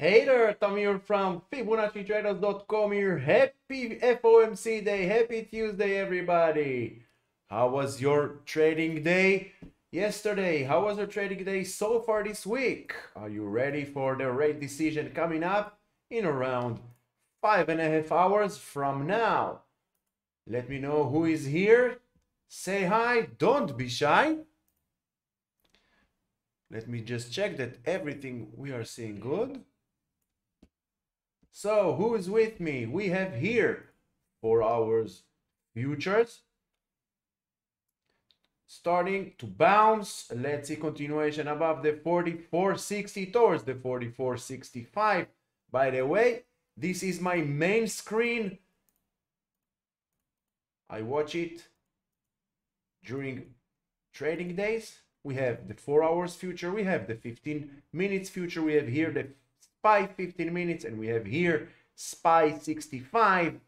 Hey there, Tamir from Fibonacci-Traders.com here. Happy FOMC day, happy Tuesday everybody. How was your trading day yesterday? How was your trading day so far this week? Are you ready for the rate decision coming up in around 5.5 hours from now? Let me know who is here. Say hi, don't be shy. Let me just check that everything we are seeing good. So who is with me? We have here 4 hours futures starting to bounce. Let's see continuation above the 44.60 towards the 44.65. By the way, this is my main screen. I watch it during trading days. We have the 4 hours future, we have the 15 minutes future, we have here the SPY 15 minutes, and we have here SPY 65.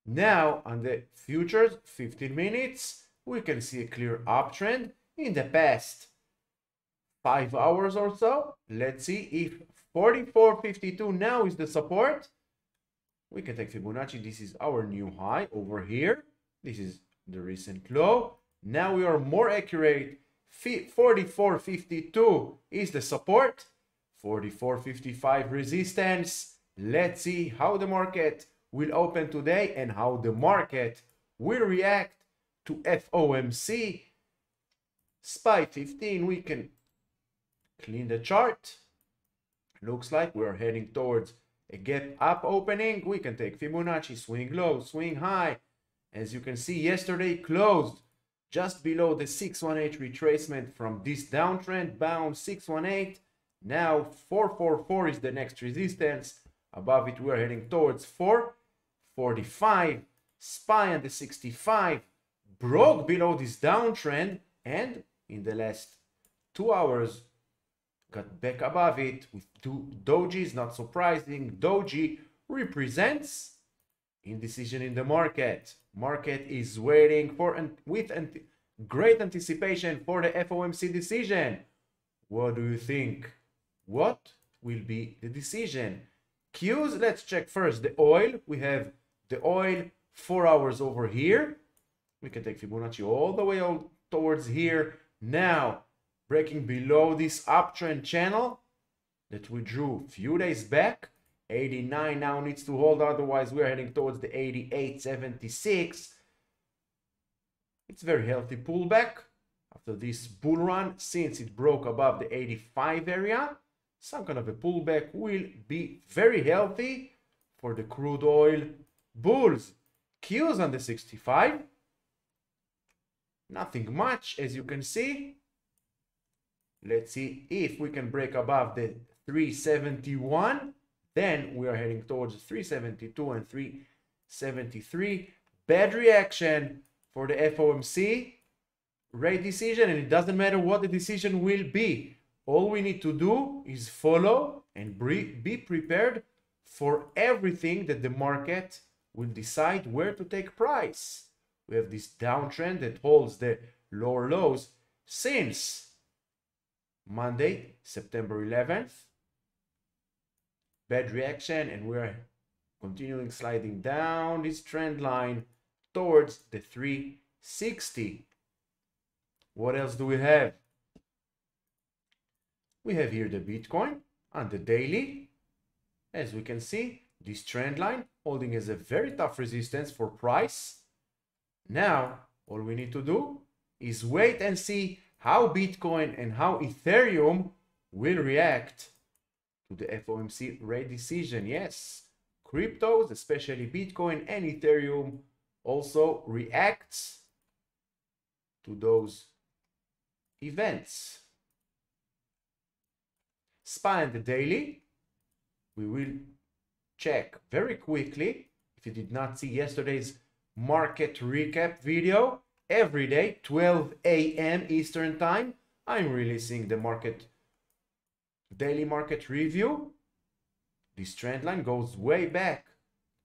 Now on the futures 15 minutes, we can see a clear uptrend in the past 5 hours or so. Let's see if 44.52 now is the support. We can take Fibonacci. This is our new high over here. This is the recent low. Now we are more accurate. 44.52 is the support. 44.55 resistance. Let's see how the market will open today and how the market will react to FOMC. SPY 15, we can clean the chart. Looks like we're heading towards a gap up opening. We can take Fibonacci, swing low, swing high. As you can see, yesterday closed just below the 618 retracement from this downtrend, bound 618. Now 444 is the next resistance. Above it, we're heading towards 445. SPY on the 65 broke below this downtrend, and in the last 2 hours got back above it with two dojis. Not surprising, doji represents indecision in the market. Market is waiting for great anticipation for the FOMC decision. What do you think? What will be the decision? Cues, let's check first the oil. We have the oil 4 hours over here. We can take Fibonacci all the way towards here. Now, breaking below this uptrend channel that we drew a few days back. 89 now needs to hold, otherwise we're heading towards the 88.76. It's very healthy pullback after this bull run, since it broke above the 85 area. Some kind of a pullback will be very healthy for the crude oil bulls. Qs on the 65. Nothing much, as you can see. Let's see if we can break above the 371. Then we are heading towards 372 and 373. Bad reaction for the FOMC rate decision, and it doesn't matter what the decision will be. All we need to do is follow and be prepared for everything that the market will decide where to take price. We have this downtrend that holds the lower lows since Monday, September 11th. Bad reaction, and we're continuing sliding down this trend line towards the 360. What else do we have? We have here the Bitcoin on the daily. As we can see, this trend line holding as a very tough resistance for price. Now, all we need to do is wait and see how Bitcoin and how Ethereum will react to the FOMC rate decision. Yes, cryptos, especially Bitcoin and Ethereum, also reacts to those events. SPY on the daily, we will check very quickly. If you did not see yesterday's market recap video, every day 12 a.m. Eastern time I'm releasing the daily market review. This trend line goes way back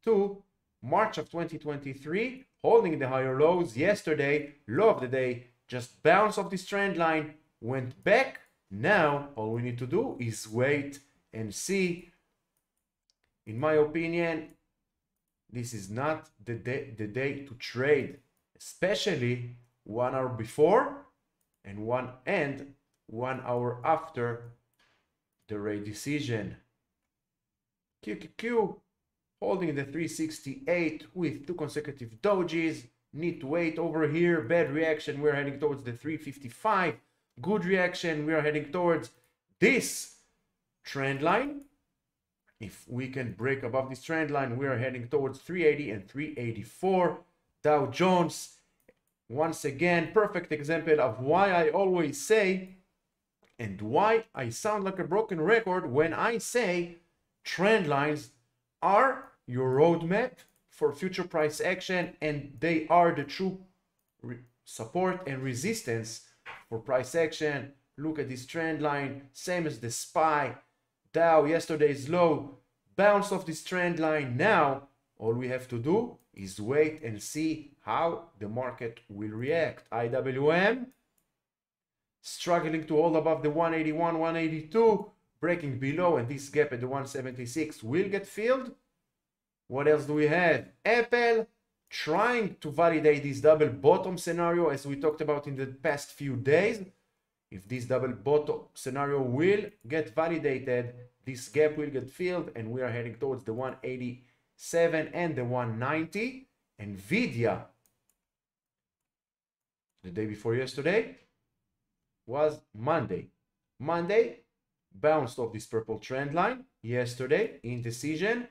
to March of 2023, holding the higher lows. Yesterday, low of the day, just bounced off this trend line, went back. Now all we need to do is wait and see in my opinion, this is not the day to trade, especially 1 hour before and 1 hour after the rate decision. QQQ holding the 368 with 2 consecutive dojis. Need to wait over here. Bad reaction. We're heading towards the 355. Good reaction. We are heading towards this trend line. If we can break above this trend line, we are heading towards 380 and 384. Dow Jones, once again, perfect example of why I always say and why I sound like a broken record when I say trend lines are your roadmap for future price action, and they are the true support and resistance for price action. Look at this trend line, same as the SPY. Dow yesterday's low bounced off this trend line. Now all we have to do is wait and see how the market will react. IWM struggling to hold above the 181, 182, breaking below, and this gap at the 176 will get filled. What else do we have? Apple trying to validate this double bottom scenario as we talked about in the past few days. If this double bottom scenario will get validated, this gap will get filled and we are heading towards the 187 and the 190. Nvidia, the day before yesterday, was Monday. Monday bounced off this purple trend line. Yesterday, indecision,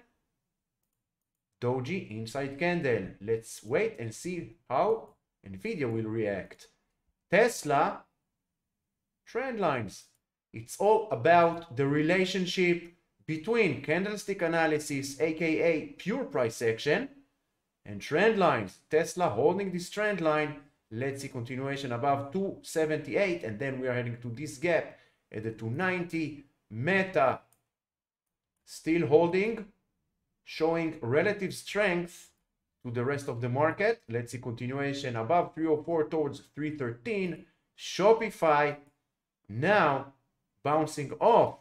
doji inside candle. Let's wait and see how Nvidia will react. Tesla, trend lines. It's all about the relationship between candlestick analysis, aka pure price action, and trend lines. Tesla holding this trend line. Let's see continuation above 278, and then we are heading to this gap at the 290. Meta still holding, showing relative strength to the rest of the market. Let's see continuation above 304 towards 313. Shopify now bouncing off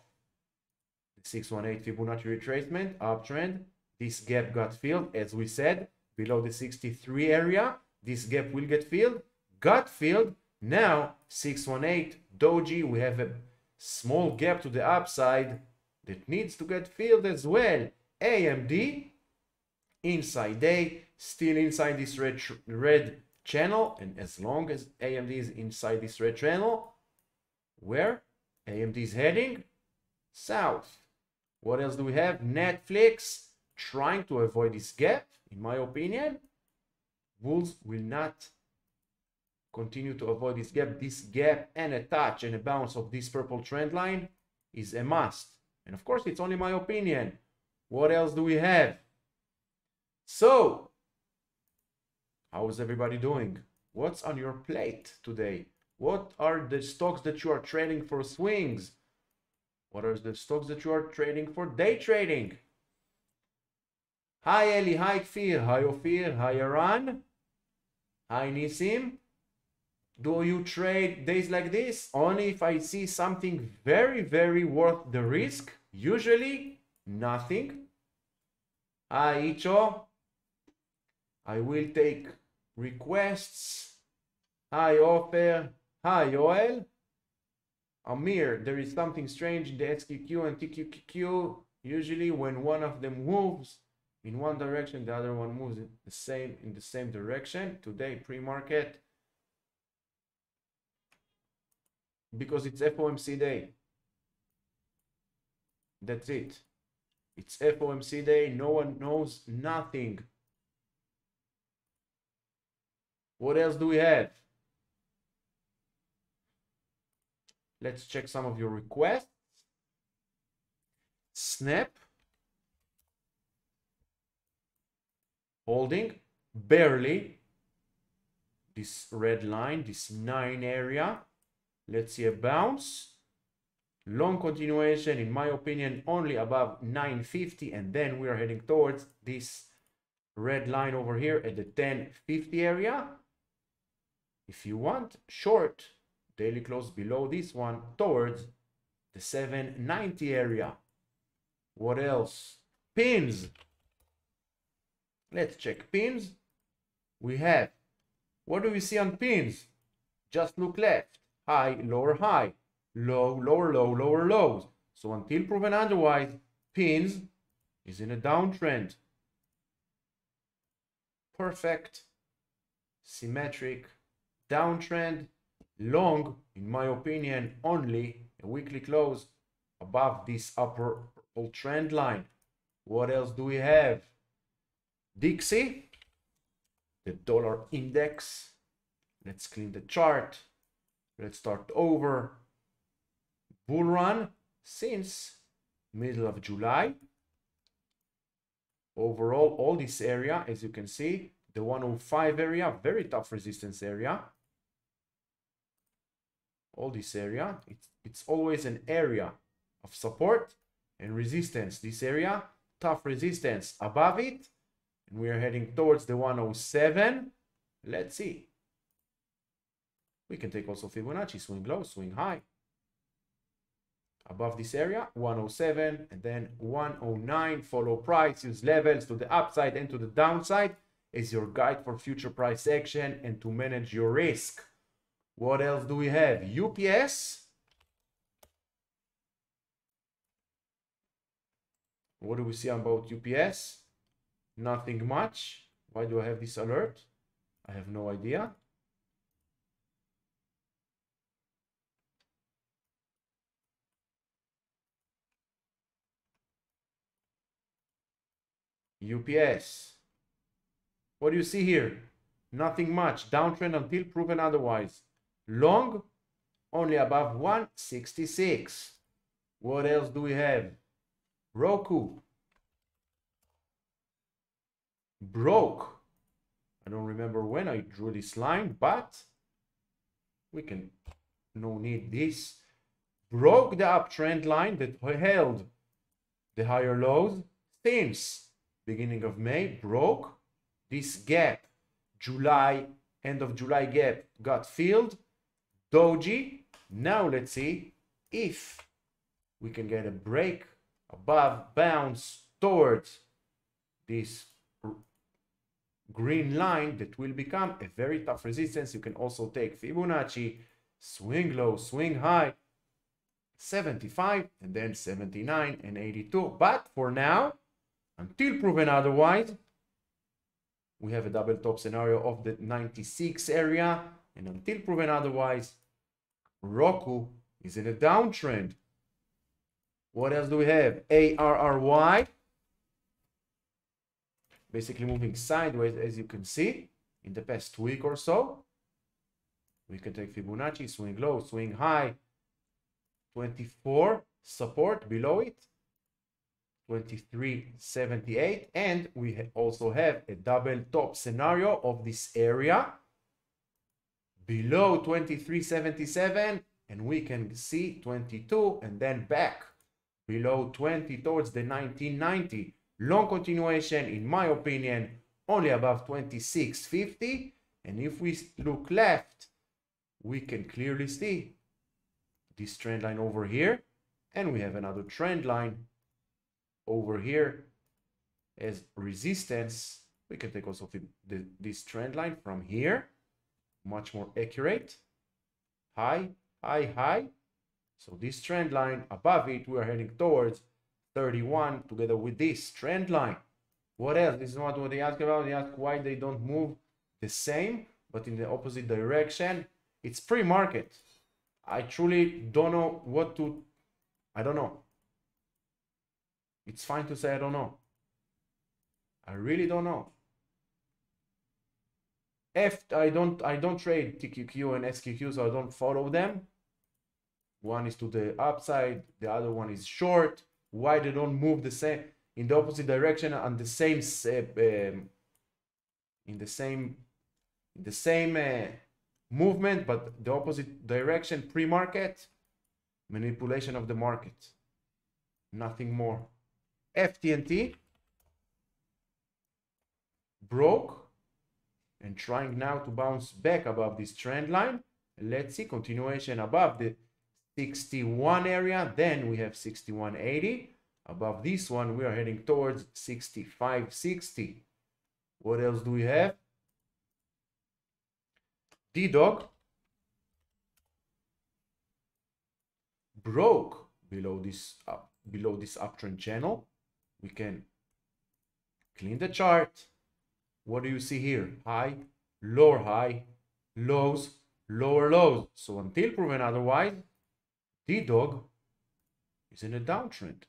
the 618 Fibonacci retracement uptrend. This gap got filled, as we said, below the 63 area. This gap will get filled, got filled. Now 618 doji, we have a small gap to the upside that needs to get filled as well. AMD inside day, still inside this red channel, and as long as AMD is inside this red channel, where AMD is heading south. What else do we have? Netflix trying to avoid this gap. In my opinion, bulls will not continue to avoid this gap. This gap and a touch and a bounce of this purple trend line is a must. And of course, it's only my opinion. What else do we have? So, how is everybody doing? What's on your plate today? What are the stocks that you are trading for swings? What are the stocks that you are trading for day trading? Hi Eli, hi Kfir, hi Ophir, hi Aran, hi Nisim. Do you trade days like this? Only if I see something very, very worth the risk. Usually, nothing. Hi Icho. I will take requests. Hi Ofer. Hi Yoel. Amir, there is something strange in the SQQ and TQQQ. Usually when one of them moves in one direction, the other one moves in the same direction. Today, pre-market, because it's FOMC day. That's it. It's FOMC day. No one knows nothing. What else do we have? Let's check some of your requests. Snap. Holding barely this red line, this 9 area. Let's see a bounce. Long continuation, in my opinion, only above 950, and then we are heading towards this red line over here at the 1050 area. If you want short, daily close below this one towards the 790 area. What else? Pins. Let's check pins. We have, what do we see on pins? Just look left. High, low, lower, low, lower, lows. So until proven otherwise, pins is in a downtrend. Perfect, symmetric, downtrend, long, in my opinion, only a weekly close above this upper purple trend line. What else do we have? Dixie, the dollar index. Let's clean the chart. Let's start over. Bull run since middle of July. Overall, all this area, as you can see, the 105 area, very tough resistance area. All this area, it's always an area of support and resistance. This area, tough resistance above it, and we are heading towards the 107. Let's see. We can take also Fibonacci, swing low, swing high. Above this area, 107, and then 109. Follow price, use levels to the upside and to the downside as your guide for future price action and to manage your risk. What else do we have? UPS. What do we see about UPS? Nothing much. Why do I have this alert? I have no idea. UPS. What do you see here? Nothing much. Downtrend until proven otherwise. Long, only above 166. What else do we have? Roku. Broke. I don't remember when I drew this line, but we can, no need this. Broke the uptrend line that held the higher lows since beginning of May, broke this gap. July, end of July gap got filled. Doji. Now let's see if we can get a break above, bounce towards this green line that will become a very tough resistance. You can also take Fibonacci, swing low, swing high, 75, and then 79 and 82. But for now, until proven otherwise, we have a double top scenario of the 96 area, and until proven otherwise, Roku is in a downtrend. What else do we have? ARRY, basically moving sideways, as you can see in the past week or so. We can take Fibonacci, swing low, swing high, 24 support below it, 23.78, and we also have a double top scenario of this area below 23.77, and we can see 22 and then back below 20 towards the 1990. Long continuation, in my opinion, only above 26.50, and if we look left, we can clearly see this trend line over here, and we have another trend line over here as resistance. We can take also this trend line from here, much more accurate. High, high, high. So this trend line above it, we are heading towards 31 together with this trend line. What else? This is not what they ask about. They ask why they don't move the same but in the opposite direction. It's pre-market. I truly don't know what to, I don't know. It's fine to say I don't know. I really don't know. I don't trade TQQ and SQQ, so I don't follow them. One is to the upside, the other one is short. Why they don't move the same in the opposite direction on the same in the same movement, but the opposite direction? Pre-market manipulation of the market, nothing more. FTNT broke and trying now to bounce back above this trend line. Let's see, continuation above the 61 area, then we have 61.80 Above this one, we are heading towards 65.60. What else do we have? D-Dog broke below this uptrend channel. We can clean the chart. What do you see here? High, lows, lower lows. So until proven otherwise, D-Dog is in a downtrend.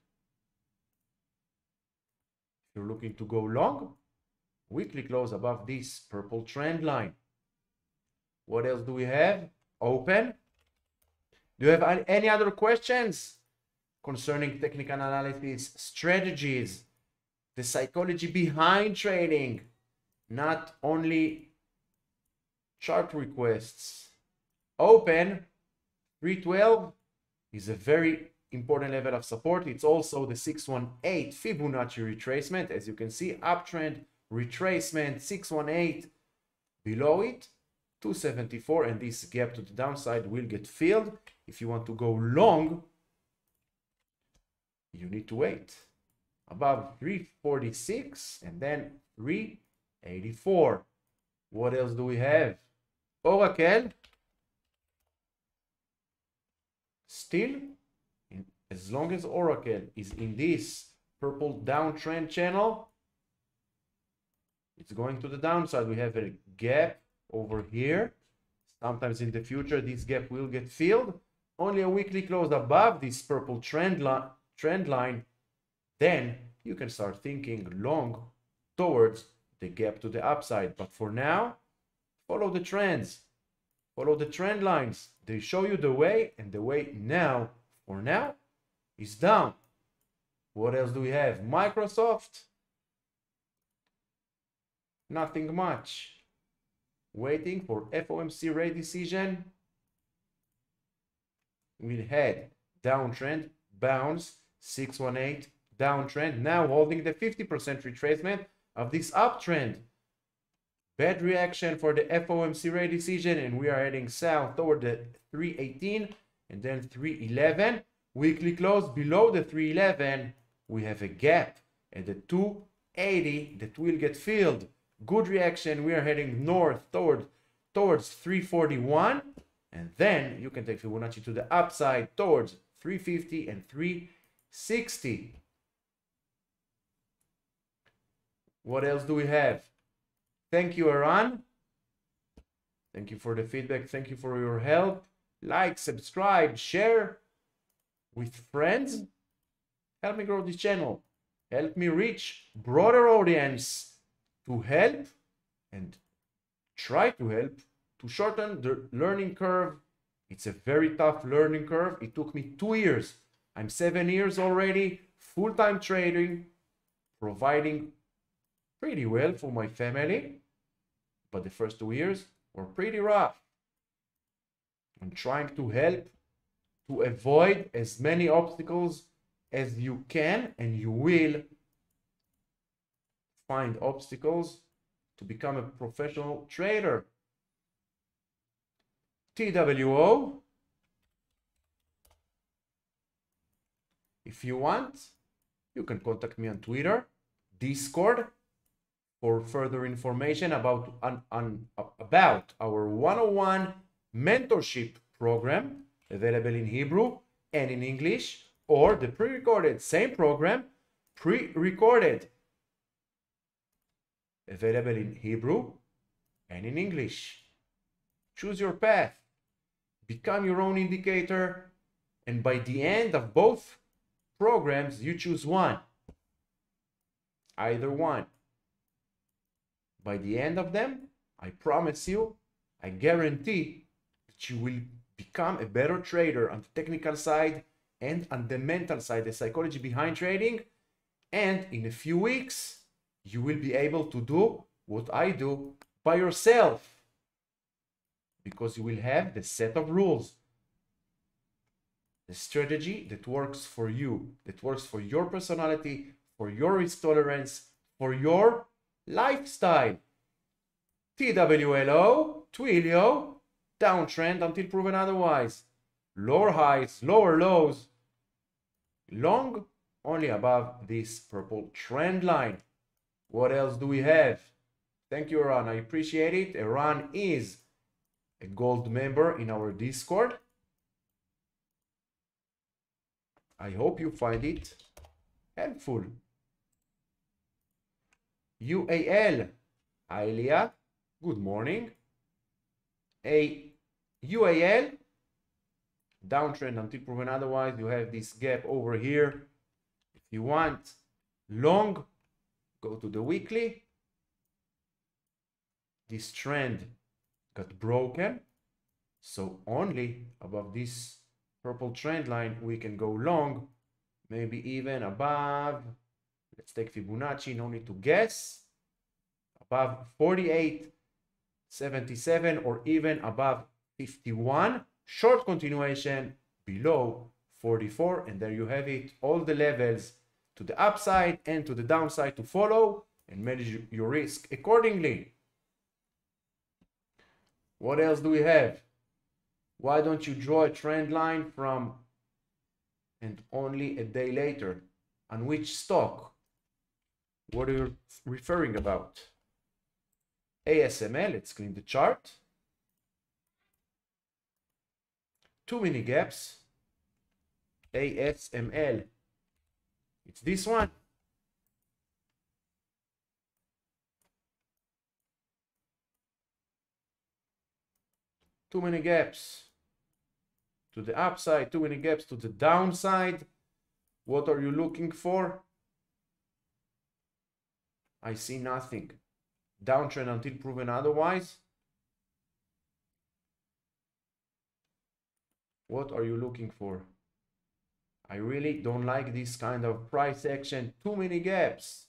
If you're looking to go long, weekly close above this purple trend line. What else do we have? Open. Do you have any other questions concerning technical analysis, strategies, the psychology behind trading, not only chart requests? Open 312 is a very important level of support. It's also the 618 Fibonacci retracement. As you can see, uptrend, retracement, 618. Below it, 274, and this gap to the downside will get filled. If you want to go long, you need to wait above 346 and then 384. What else do we have? Oracle still, as long as Oracle is in this purple downtrend channel, it's going to the downside. We have a gap over here. Sometimes in the future this gap will get filled. Only a weekly close above this purple trend line, then you can start thinking long towards the gap to the upside. But for now, follow the trends, follow the trend lines. They show you the way, and the way now, for now, is down. What else do we have? Microsoft, nothing much. Waiting for FOMC rate decision. We had downtrend, bounce, 618, downtrend, now holding the 50% retracement of this uptrend. Bad reaction for the FOMC rate decision, and we are heading south toward the 318 and then 311. Weekly close below the 311. We have a gap at the 280 that will get filled. Good reaction. We are heading north towards 341, and then you can take Fibonacci to the upside towards 350 and 360. What else do we have? Thank you, Aran. Thank you for the feedback. Thank you for your help. Like, subscribe, share with friends. Help me grow this channel. Help me reach broader audience to help and try to help to shorten the learning curve. It's a very tough learning curve. It took me 2 years. I'm 7 years already, full-time trading, providing pretty well for my family. But the first 2 years were pretty rough. I'm trying to help to avoid as many obstacles as you can, and you will find obstacles to become a professional trader. TWO. If you want, you can contact me on Twitter, Discord, for further information about our 101 mentorship program, available in Hebrew and in English, or the pre-recorded same program, pre-recorded, available in Hebrew and in English. Choose your path, become your own indicator, and by the end of both programs, you choose one, either one. By the end of them, I promise you, I guarantee that you will become a better trader on the technical side and on the mental side, the psychology behind trading. And in a few weeks, you will be able to do what I do by yourself, because you will have the set of rules, the strategy that works for you, that works for your personality, for your risk tolerance, for your lifestyle. TWLO, Twilio, downtrend until proven otherwise. Lower highs, lower lows. Long only above this purple trend line. What else do we have? Thank you, Iran. I appreciate it. Iran is a gold member in our Discord. I hope you find it helpful. UAL, Aelia, good morning. A UAL, downtrend until proven otherwise. You have this gap over here. If you want long, go to the weekly. This trend got broken, so only above this purple trend line we can go long, maybe even above. Let's take Fibonacci, no need to guess, above 48.77 or even above 51. Short continuation below 44, and there you have it, all the levels to the upside and to the downside to follow and manage your risk accordingly. What else do we have? Why don't you draw a trend line from and only a day later? On which stock? What are you referring about? ASML, let's clean the chart. Too many gaps. ASML, it's this one. Too many gaps to the upside, too many gaps to the downside. What are you looking for? I see nothing. Downtrend until proven otherwise. What are you looking for? I really don't like this kind of price action. Too many gaps.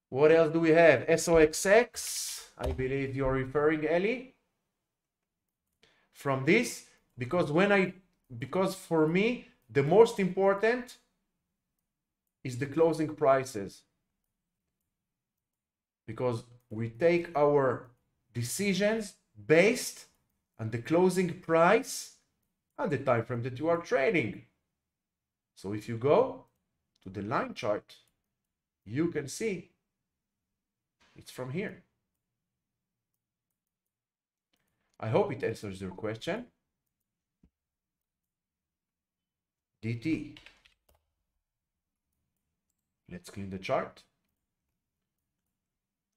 What else do we have? SOXX. I believe you're referring, Ellie, from this, because for me the most important is the closing prices, because we take our decisions based on the closing price and the time frame that you are trading. So if you go to the line chart, you can see it's from here. I hope it answers your question. DT. Let's clean the chart.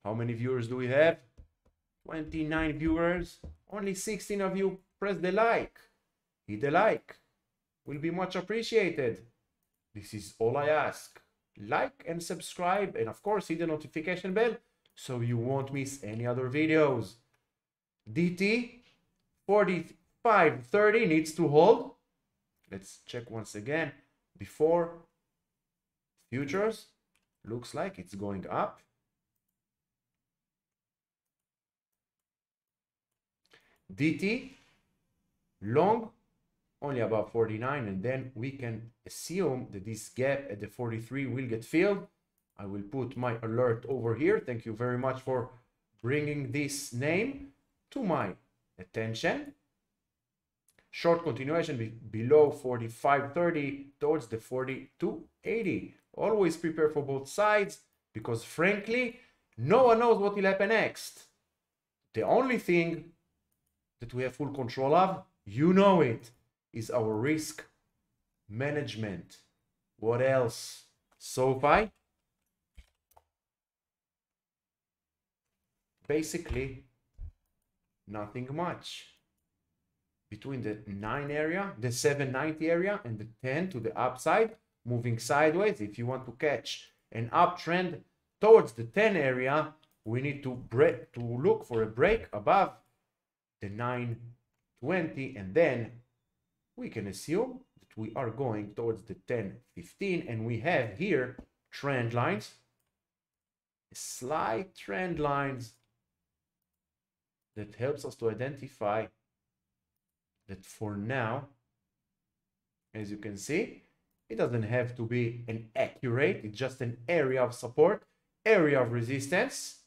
How many viewers do we have? 29 viewers. Only 16 of you press the like. Hit the like. Will be much appreciated. This is all I ask. Like and subscribe, and of course hit the notification bell so you won't miss any other videos. DT 45.30 needs to hold. Let's check once again. Before futures, looks like it's going up. DT long only above 49, and then we can assume that this gap at the 43 will get filled. I will put my alert over here. Thank you very much for bringing this name to my attention. Short continuation below 45.30 towards the 42.80. Always prepare for both sides, because frankly, no one knows what will happen next. The only thing that we have full control of, you know it, is our risk management. What else? SoFi. Basically, nothing much. Between the 9 area, the 790 area, and the 10 to the upside, moving sideways. If you want to catch an uptrend towards the 10 area, we need to look for a break above the 920, and then we can assume that we are going towards the 1015, and we have here trend lines, slight trend lines that helps us to identify that for now, as you can see, it doesn't have to be an accurate, it's just an area of support, area of resistance.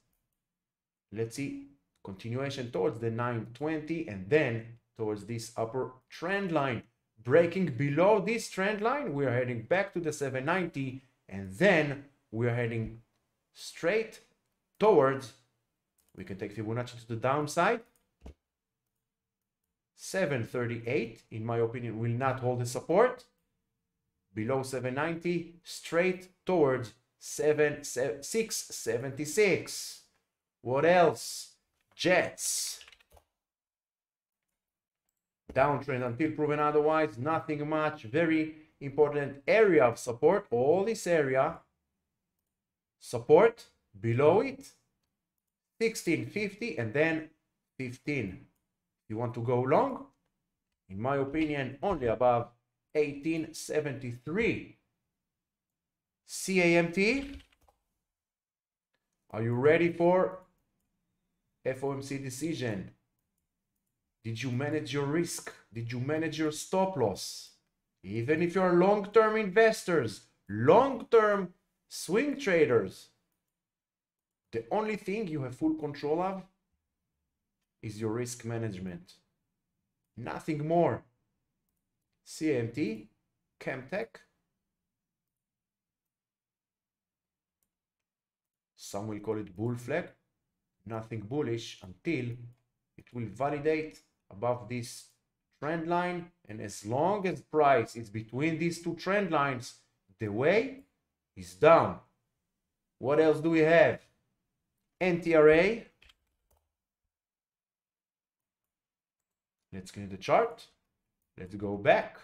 Let's see, continuation towards the 920 and then towards this upper trend line. breaking below this trend line, we are heading back to the 790, and then we are heading straight towards, we can take Fibonacci to the downside, 738, in my opinion, will not hold the support. Below 790, straight towards 676. What else? Jets. Downtrend until proven otherwise, nothing much. Very important area of support, all this area. Support, below it, 1650 and then 15. You want to go long? In my opinion, only above 1873. CAMT. Are you ready for FOMC decision? Did you manage your risk? Did you manage your stop loss? Even if you're long-term investors, long-term swing traders, the only thing you have full control of is your risk management. Nothing more. CMT, Chemtech. Some will call it bull flag. Nothing bullish until it will validate above this trend line, and as long as price is between these two trend lines, the way is down. What else do we have? NTRA. Let's clean the chart. Let's go back.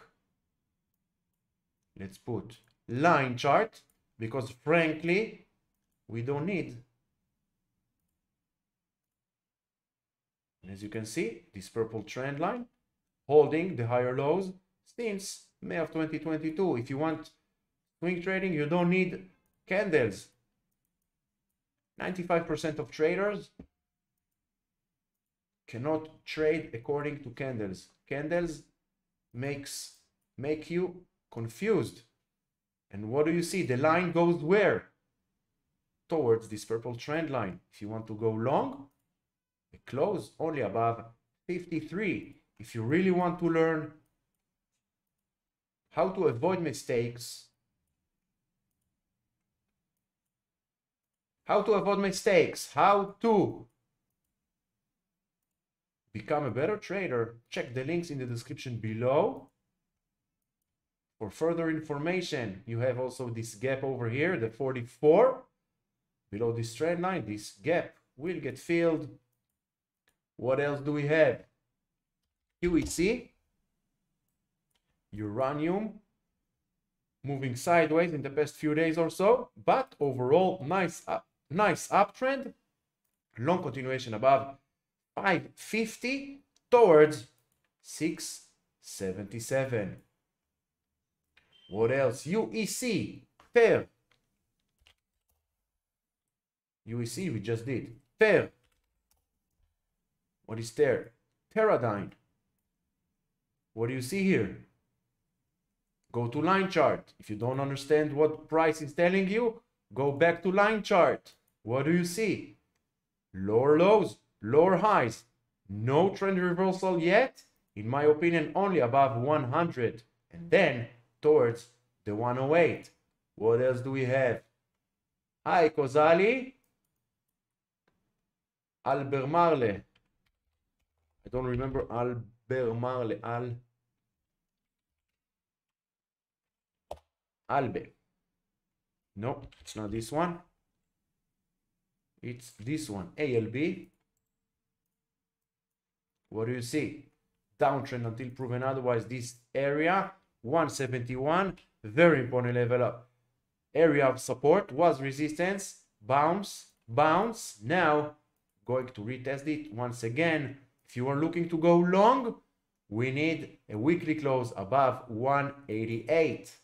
Let's put line chart, because frankly we don't need. And as you can see, this purple trend line holding the higher lows since May of 2022. If you want swing trading, you don't need candles. 95% of traders cannot trade according to candles. Candles make you confused. And what do you see? The line goes where? Towards this purple trend line. If you want to go long, a close only above 53. If you really want to learn how to avoid mistakes, how to become a better trader, check the links in the description below. For further information, you have also this gap over here, the 44. Below this trend line, this gap will get filled. What else do we have? QEC, uranium, moving sideways in the past few days or so, but overall nice uptrend. Long continuation above 550 towards 677. What else? UEC, pair. UEC we just did. Pair. What is there? Paradigm. What do you see here? Go to line chart. If you don't understand what price is telling you, go back to line chart. What do you see? Lower lows, lower highs. No trend reversal yet. In my opinion, only above 100. And then towards the 108. What else do we have? Kozali. Albemarle. I don't remember Albemarle. Albe. No, it's not this one. It's this one. ALB. What do you see? Downtrend until proven otherwise. This area 171, very important level up. Area of support was resistance. Bounce. Now going to retest it once again. If you are looking to go long, we need a weekly close above 188.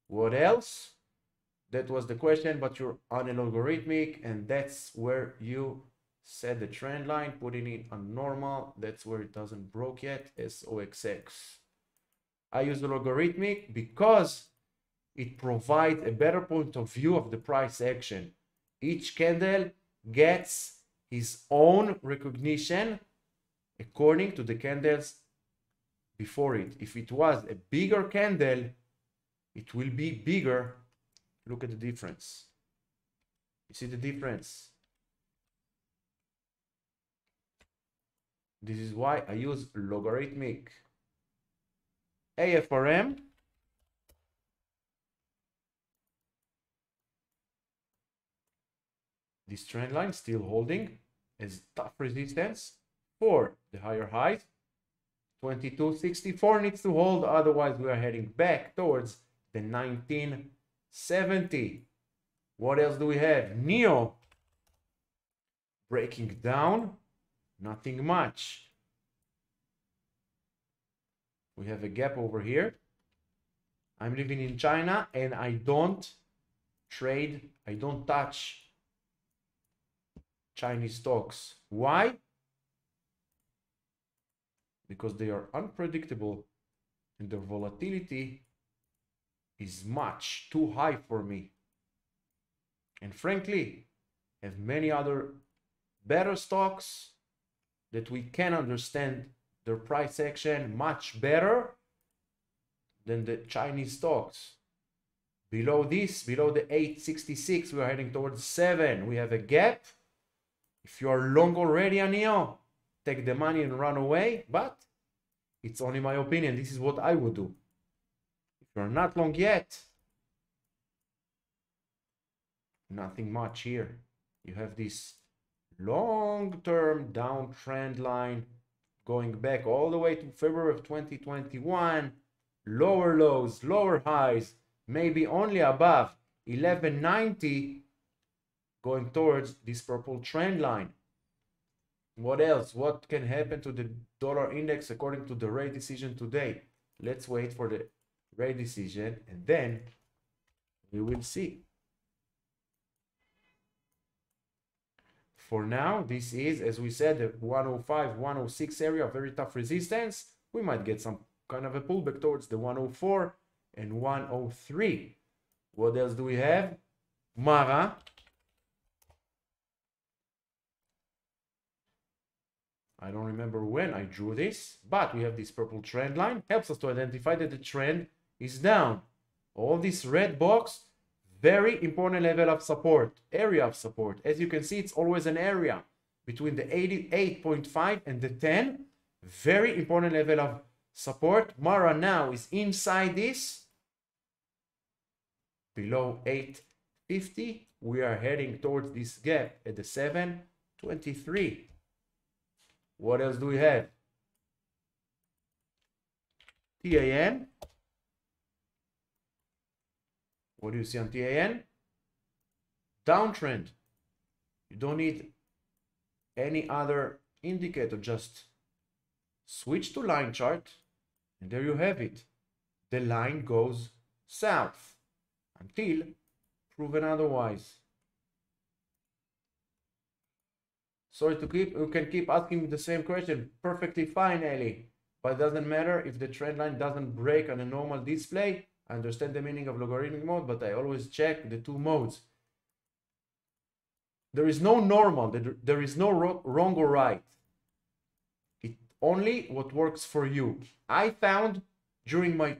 What else? That was the question, but you're on a logarithmic, and that's where you set the trend line, putting it on normal. That's where it doesn't broke yet, SOXX. I use the logarithmic because it provides a better point of view of the price action. Each candle gets his own recognition according to the candle's before it. If it was a bigger candle, it will be bigger. Look at the difference. You see the difference? This is why I use logarithmic AFRM. This trend line still holding as tough resistance for the higher highs. 2264 needs to hold, otherwise we are heading back towards the 1970. What else do we have? NEO breaking down, nothing much. We have a gap over here. I'm living in China and I don't trade, I don't touch Chinese stocks. Why? Because they are unpredictable and their volatility is much too high for me. And frankly, have many other better stocks that we can understand their price action much better than the Chinese stocks. Below this, below the 866, we are heading towards 7. We have a gap. If you are long already on NEO, take the money and run away, but it's only my opinion. This is what I would do. If you're not long yet, nothing much here. You have this long-term downtrend line going back all the way to February of 2021. Lower lows, lower highs, maybe only above 1190, going towards this purple trend line. What else? What can happen to the dollar index according to the rate decision today? Let's wait for the rate decision and then we will see. For now, this is, as we said, the 105, 106 area, very tough resistance. We might get some kind of a pullback towards the 104 and 103. What else do we have? Mara. I don't remember when I drew this, but we have this purple trend line. Helps us to identify that the trend is down. All this red box, very important level of support, area of support. As you can see, it's always an area between the 88.5 and the 10. Very important level of support. Mara now is inside this. Below 850, we are heading towards this gap at the 723. What else do we have? TAN. What do you see on TAN? Downtrend. You don't need any other indicator. Just switch to line chart and there you have it. The line goes south until proven otherwise. Sorry to you can keep asking the same question. Perfectly fine, Ellie. But it doesn't matter if the trend line doesn't break on a normal display. I understand the meaning of logarithmic mode, but I always check the two modes. There is no normal. There is no wrong or right. It only what works for you. I found during my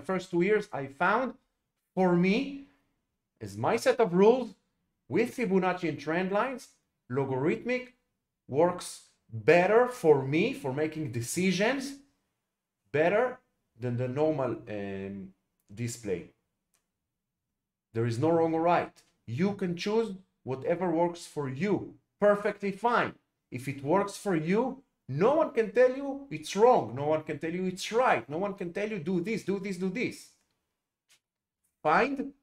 first 2 years, I found for me, as my set of rules with Fibonacci and trend lines, logarithmic works better for me for making decisions better than the normal display. There is no wrong or right. You can choose whatever works for you. Perfectly fine. If it works for you, no one can tell you it's wrong. No one can tell you it's right. No one can tell you do this, do this, do this. Find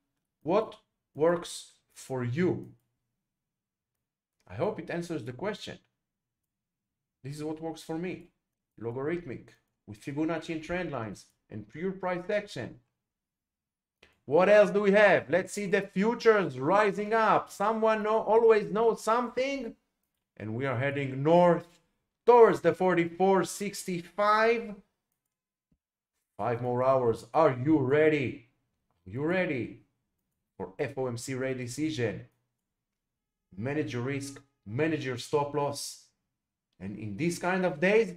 what works for you. I hope it answers the question. This is what works for me. Logarithmic with Fibonacci and trend lines and pure price action. What else do we have? Let's see the futures rising up. Someone always knows something. And we are heading north towards the 44.65. 5 more hours. Are you ready? Are you ready for FOMC rate decision? Manage your risk, manage your stop loss. And in these kind of days,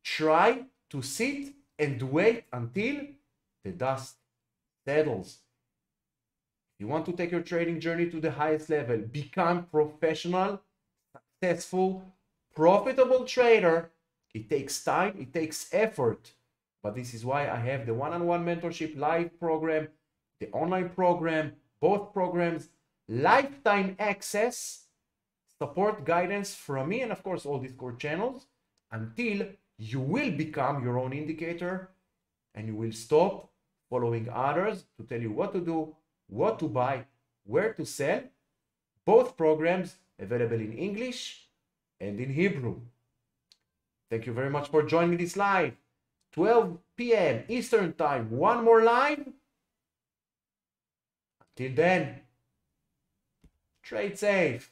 try to sit and wait until the dust settles. If you want to take your trading journey to the highest level, become professional, successful, profitable trader, it takes time, it takes effort. But this is why I have the one-on-one mentorship live program, the online program, both programs, lifetime access, support, guidance from me, and of course all Discord channels, until you will become your own indicator and you will stop following others to tell you what to do, what to buy, where to sell. Both programs available in English and in Hebrew. Thank you very much for joining this live. 12 p.m. Eastern Time, one more live. Until then, trade safe.